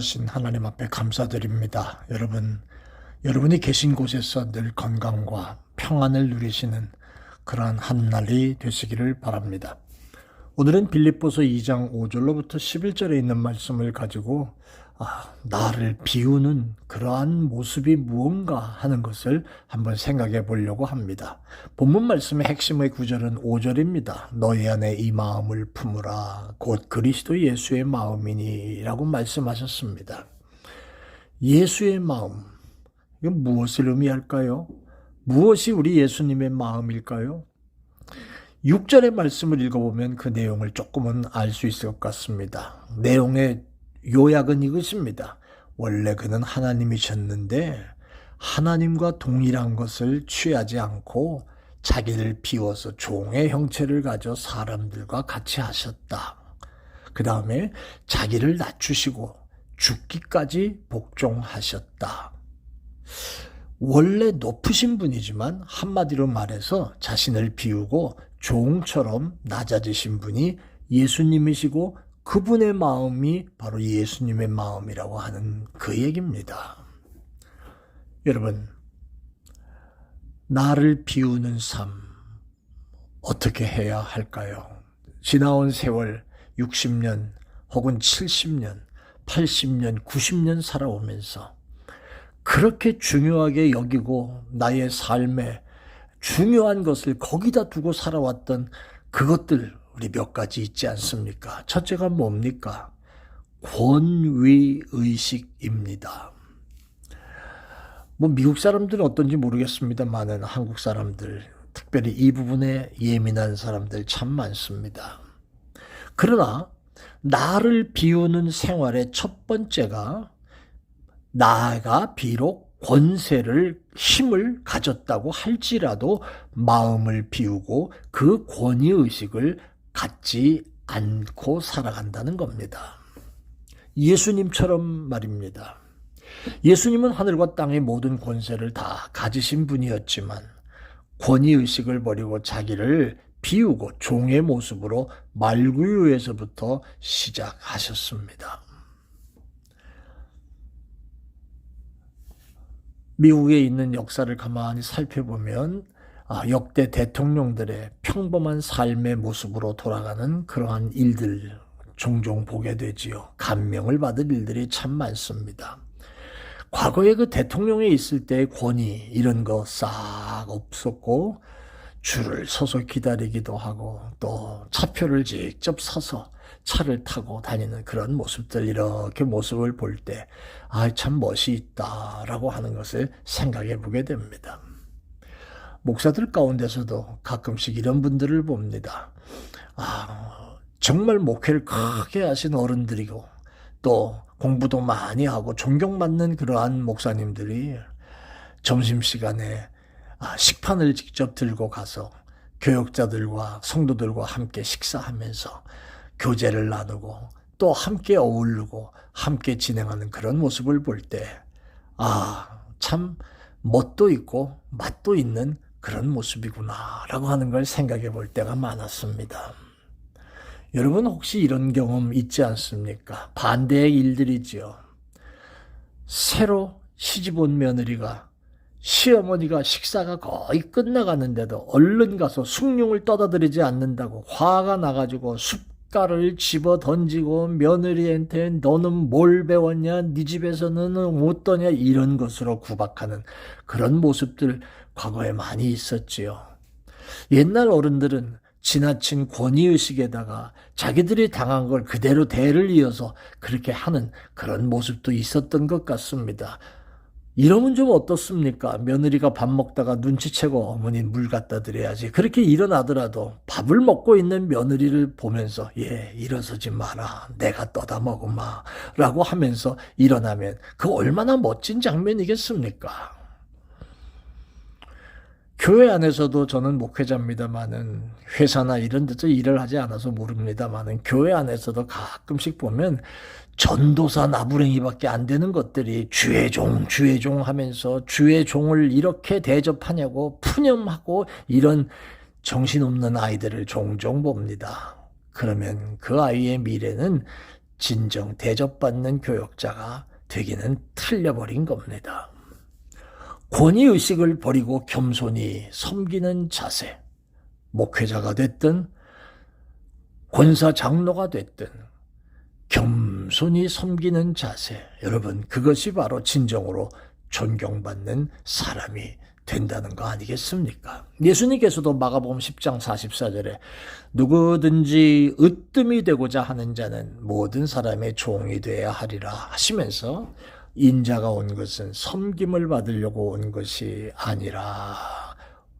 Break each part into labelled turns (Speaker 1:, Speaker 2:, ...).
Speaker 1: 전능하신 하나님 앞에 감사드립니다. 여러분이 계신 곳에서 늘 건강과 평안을 누리시는 그러한 한날이 되시기를 바랍니다. 오늘은 빌립보서 2장 5절로부터 11절에 있는 말씀을 가지고 나를 비우는 그러한 모습이 무언가 하는 것을 한번 생각해 보려고 합니다. 본문 말씀의 핵심의 구절은 5절입니다. 너희 안에 이 마음을 품으라 곧 그리스도 예수의 마음이니 라고 말씀하셨습니다. 예수의 마음, 이건 무엇을 의미할까요? 무엇이 우리 예수님의 마음일까요? 6절의 말씀을 읽어보면 그 내용을 조금은 알 수 있을 것 같습니다. 내용의 요약은 이것입니다. 원래 그는 하나님이셨는데 하나님과 동일한 것을 취하지 않고 자기를 비워서 종의 형체를 가져 사람들과 같이 하셨다. 그 다음에 자기를 낮추시고 죽기까지 복종하셨다. 원래 높으신 분이지만 한마디로 말해서 자신을 비우고 종처럼 낮아지신 분이 예수님이시고 그분의 마음이 바로 예수님의 마음이라고 하는 그 얘기입니다. 여러분, 나를 비우는 삶 어떻게 해야 할까요? 지나온 세월 60년 혹은 70년, 80년, 90년 살아오면서 그렇게 중요하게 여기고 나의 삶에 중요한 것을 거기다 두고 살아왔던 그것들 우리 몇 가지 있지 않습니까? 첫째가 뭡니까? 권위의식입니다. 미국 사람들은 어떤지 모르겠습니다만은 한국 사람들, 특별히 이 부분에 예민한 사람들 참 많습니다. 그러나 나를 비우는 생활의 첫 번째가 나가 비록 권세를 힘을 가졌다고 할지라도 마음을 비우고 그 권위의식을 갖지 않고 살아간다는 겁니다. 예수님처럼 말입니다. 예수님은 하늘과 땅의 모든 권세를 다 가지신 분이었지만 권위의식을 버리고 자기를 비우고 종의 모습으로 말구유에서부터 시작하셨습니다. 미국에 있는 역사를 가만히 살펴보면 역대 대통령들의 평범한 삶의 모습으로 돌아가는 그러한 일들 종종 보게 되지요. 감명을 받을 일들이 참 많습니다. 과거에 그 대통령에 있을 때의 권위 이런 거 싹 없었고 줄을 서서 기다리기도 하고 또 차표를 직접 사서 차를 타고 다니는 그런 모습들, 이렇게 모습을 볼 때 참 멋이 있다라고 하는 것을 생각해 보게 됩니다. 목사들 가운데서도 가끔씩 이런 분들을 봅니다. 정말 목회를 크게 하신 어른들이고 또 공부도 많이 하고 존경받는 그러한 목사님들이 점심시간에 식판을 직접 들고 가서 교역자들과 성도들과 함께 식사하면서 교제를 나누고 또 함께 어울리고 함께 진행하는 그런 모습을 볼 때 참 멋도 있고 맛도 있는 그런 모습이구나 라고 하는 걸 생각해 볼 때가 많았습니다. 여러분 혹시 이런 경험 있지 않습니까? 반대의 일들이지요. 새로 시집 온 며느리가 시어머니가 식사가 거의 끝나가는데도 얼른 가서 숭늉을 떠다드리지 않는다고 화가 나가지고 숟갈을 집어 던지고 며느리한테 너는 뭘 배웠냐? 네 집에서는 어떠냐? 이런 것으로 구박하는 그런 모습들 과거에 많이 있었지요. 옛날 어른들은 지나친 권위의식에다가 자기들이 당한 걸 그대로 대를 이어서 그렇게 하는 그런 모습도 있었던 것 같습니다. 이러면 좀 어떻습니까? 며느리가 밥 먹다가 눈치채고 어머니 물 갖다 드려야지. 그렇게 일어나더라도 밥을 먹고 있는 며느리를 보면서 일어서지 마라. 내가 떠다 먹으마. 라고 하면서 일어나면 그 얼마나 멋진 장면이겠습니까? 교회 안에서도 저는 목회자입니다마는 회사나 이런 데서 일을 하지 않아서 모릅니다마는 교회 안에서도 가끔씩 보면 전도사 나부랭이밖에 안 되는 것들이 주의 종 하면서 주의 종을 이렇게 대접하냐고 푸념하고 이런 정신없는 아이들을 종종 봅니다. 그러면 그 아이의 미래는 진정 대접받는 교역자가 되기는 틀려버린 겁니다. 권위의식을 버리고 겸손히 섬기는 자세, 목회자가 됐든 권사 장로가 됐든 겸손히 섬기는 자세, 여러분 그것이 바로 진정으로 존경받는 사람이 된다는 거 아니겠습니까? 예수님께서도 마가복음 10장 44절에 누구든지 으뜸이 되고자 하는 자는 모든 사람의 종이 되어야 하리라 하시면서 인자가 온 것은 섬김을 받으려고 온 것이 아니라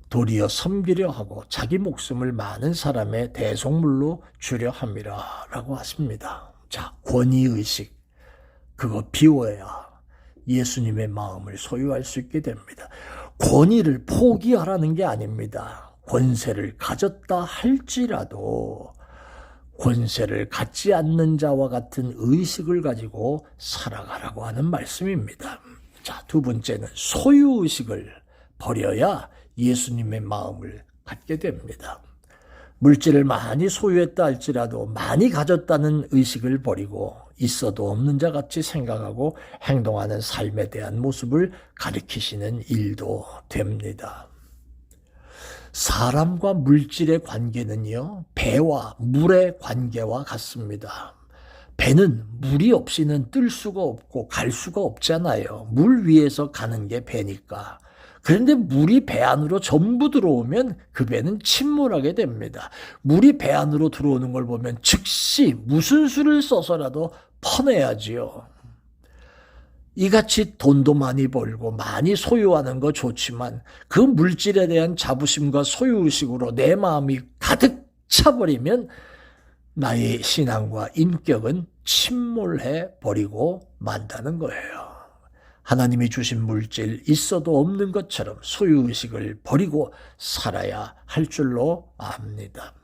Speaker 1: 도리어 섬기려 하고 자기 목숨을 많은 사람의 대속물로 주려 함이라 라고 하십니다. 자, 권위의식 그거 비워야 예수님의 마음을 소유할 수 있게 됩니다. 권위를 포기하라는 게 아닙니다. 권세를 가졌다 할지라도 권세를 갖지 않는 자와 같은 의식을 가지고 살아가라고 하는 말씀입니다. 자, 두 번째는 소유의식을 버려야 예수님의 마음을 갖게 됩니다. 물질을 많이 소유했다 할지라도 많이 가졌다는 의식을 버리고 있어도 없는 자 같이 생각하고 행동하는 삶에 대한 모습을 가리키시는 일도 됩니다. 사람과 물질의 관계는요, 배와 물의 관계와 같습니다. 배는 물이 없이는 뜰 수가 없고 갈 수가 없잖아요. 물 위에서 가는 게 배니까. 그런데 물이 배 안으로 전부 들어오면 그 배는 침몰하게 됩니다. 물이 배 안으로 들어오는 걸 보면 즉시 무슨 수를 써서라도 퍼내야지요. 이같이 돈도 많이 벌고 많이 소유하는 거 좋지만 그 물질에 대한 자부심과 소유의식으로 내 마음이 가득 차버리면 나의 신앙과 인격은 침몰해 버리고 만다는 거예요. 하나님이 주신 물질 있어도 없는 것처럼 소유의식을 버리고 살아야 할 줄로 압니다.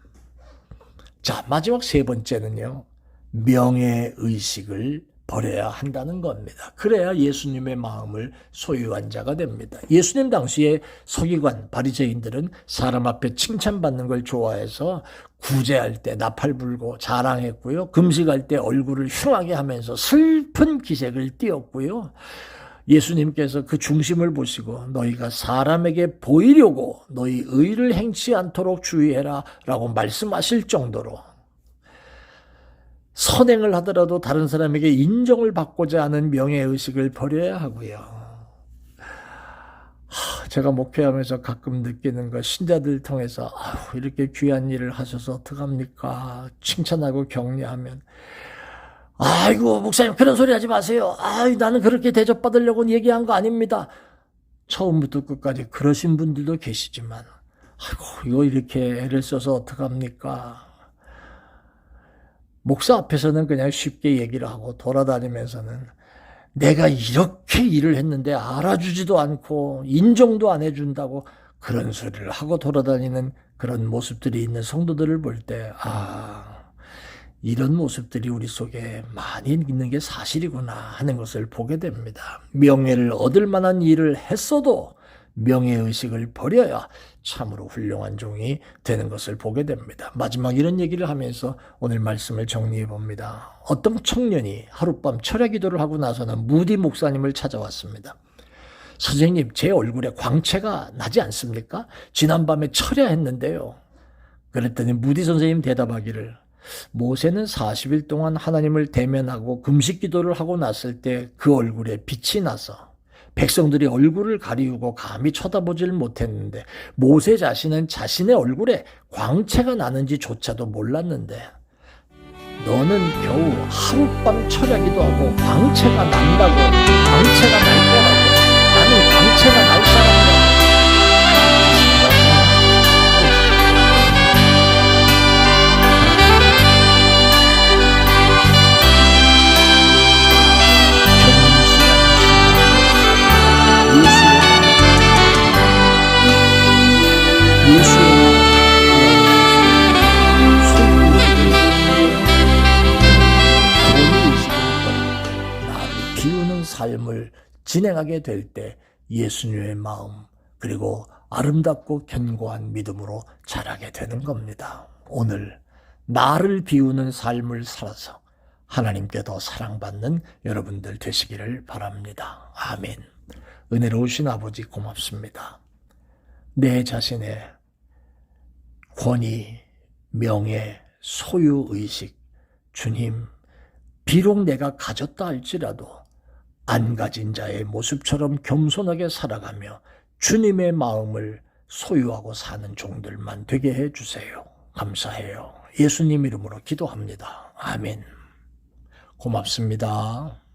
Speaker 1: 자, 마지막 세 번째는요, 명예의식을 버려야 한다는 겁니다. 그래야 예수님의 마음을 소유한 자가 됩니다. 예수님 당시에 서기관, 바리새인들은 사람 앞에 칭찬받는 걸 좋아해서 구제할 때 나팔 불고 자랑했고요. 금식할 때 얼굴을 흉하게 하면서 슬픈 기색을 띄었고요. 예수님께서 그 중심을 보시고 너희가 사람에게 보이려고 너희 의를 행치 않도록 주의해라 라고 말씀하실 정도로 선행을 하더라도 다른 사람에게 인정을 받고자 하는 명예의식을 버려야 하고요. 제가 목회하면서 가끔 느끼는 거, 신자들 통해서 이렇게 귀한 일을 하셔서 어떡합니까? 칭찬하고 격려하면 아이고 목사님 그런 소리 하지 마세요. 나는 그렇게 대접받으려고 얘기한 거 아닙니다. 처음부터 끝까지 그러신 분들도 계시지만 아이고 이거 이렇게 애를 써서 어떡합니까? 목사 앞에서는 그냥 쉽게 얘기를 하고 돌아다니면서는 내가 이렇게 일을 했는데 알아주지도 않고 인정도 안 해준다고 그런 소리를 하고 돌아다니는 그런 모습들이 있는 성도들을 볼 때 이런 모습들이 우리 속에 많이 있는 게 사실이구나 하는 것을 보게 됩니다. 명예를 얻을 만한 일을 했어도 명예의식을 버려야 참으로 훌륭한 종이 되는 것을 보게 됩니다. 마지막 이런 얘기를 하면서 오늘 말씀을 정리해 봅니다. 어떤 청년이 하룻밤 철야 기도를 하고 나서는 무디 목사님을 찾아왔습니다. 선생님, 제 얼굴에 광채가 나지 않습니까? 지난밤에 철야했는데요. 그랬더니 무디 선생님 대답하기를 모세는 40일 동안 하나님을 대면하고 금식 기도를 하고 났을 때 그 얼굴에 빛이 나서 백성들이 얼굴을 가리우고 감히 쳐다보질 못했는데 모세 자신은 자신의 얼굴에 광채가 나는지조차도 몰랐는데 너는 겨우 하룻밤 철야기도 하고 광채가 난다고 광채가 날 거라고 나는 광채가 날 사람이야. 삶을 진행하게 될 때 예수님의 마음 그리고 아름답고 견고한 믿음으로 자라게 되는 겁니다. 오늘 나를 비우는 삶을 살아서 하나님께 더 사랑받는 여러분들 되시기를 바랍니다. 아멘. 은혜로우신 아버지 고맙습니다. 내 자신의 권위, 명예, 소유의식, 주님, 비록 내가 가졌다 할지라도 안 가진 자의 모습처럼 겸손하게 살아가며 주님의 마음을 소유하고 사는 종들만 되게 해주세요. 감사해요. 예수님 이름으로 기도합니다. 아멘. 고맙습니다.